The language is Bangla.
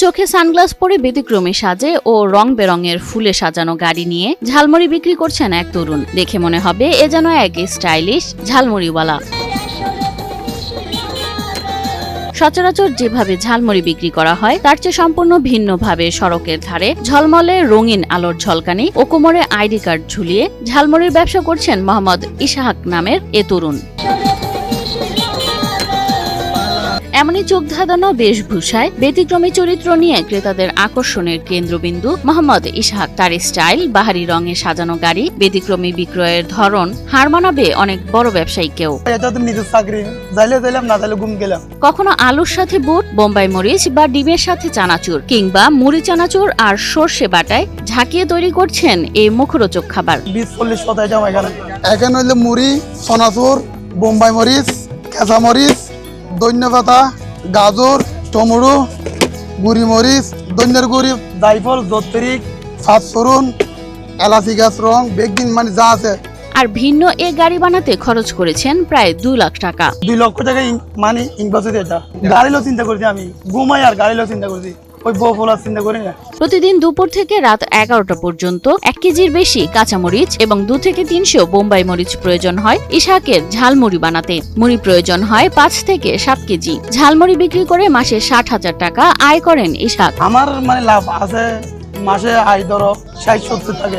চোখে সানগ্লাস পরে ব্যতিক্রমী সাজে ও রং বেরঙের ফুলে সাজানো গাড়ি নিয়ে ঝালমুড়ি বিক্রি করছেন এক তরুণ। দেখে মনে হবে এ যেন এক স্টাইলিশ ঝালমুড়িওয়ালা। সচরাচর যেভাবে ঝালমুড়ি বিক্রি করা হয় তার চেয়ে সম্পূর্ণ ভিন্নভাবে সড়কের ধারে ঝলমলে রঙিন আলোর ঝলকানি ও কোমরে আইডি কার্ড ঝুলিয়ে ঝালমুড়ির ব্যবসা করছেন মোহাম্মদ ইসহাক নামের এ তরুণ। এমনই চোখ ধাঁধানো বেশভূষায় ব্যতিক্রমী চরিত্র নিয়ে ক্রেতাদের আকর্ষণের কেন্দ্রবিন্দু মোহাম্মদ ইসহাক। তার স্টাইল, বাহারি রঙে সাজানো গাড়ি, ব্যতিক্রমী বিক্রয়ের ধরন হার মানাবে অনেক বড় ব্যবসায়ীকেও। কখনো আলুর সাথে বুট, বোম্বাই মরিচ বা ডিমের সাথে চানাচুর কিংবা মুড়ি চানাচুর আর সর্ষে বাটায় ঝাঁকিয়ে তৈরি করছেন এই মুখরোচক খাবার। 20-40 এখানে হইলে মুড়ি, চানাচুর, বোম্বাই মরিচ, কাঁচা মরিচ, ধন্যপাতা, গাজর, টমেটো, গুড়ি মরিচ, ধন্যের গুড়ি, জায়ফল, জত্রিক, ফাঁসফোড়ন, এলাচি গাছ, রং, বেগিন, মানে যা আছে। আর ভিন্ন এ গাড়ি বানাতে খরচ করেছেন প্রায় 2 লাখ টাকা। 2 লক্ষ টাকা মানে ইনভেস্ট এটা। গাড়িলো চিন্তা করছি আমি, ঘুমাই আর গাড়িলো চিন্তা করছি, ওই বউ ফলার চিন্তা করি না। প্রতিদিন দুপুর থেকে রাত 11টা পর্যন্ত 1 কেজির বেশি কাঁচামরিচ এবং 2 থেকে 300 বোম্বাই মরিচ প্রয়োজন হয় ইসহাকের ঝালমুড়ি বানাতে। মুড়ি প্রয়োজন হয় 5 থেকে 7 কেজি। ঝালমুড়ি বিক্রি করে মাসে 60,000 টাকা আয় করেন ইসহাক। আমার মানে লাভ আছে, মাসে আয় ধরো 60-70 টাকা।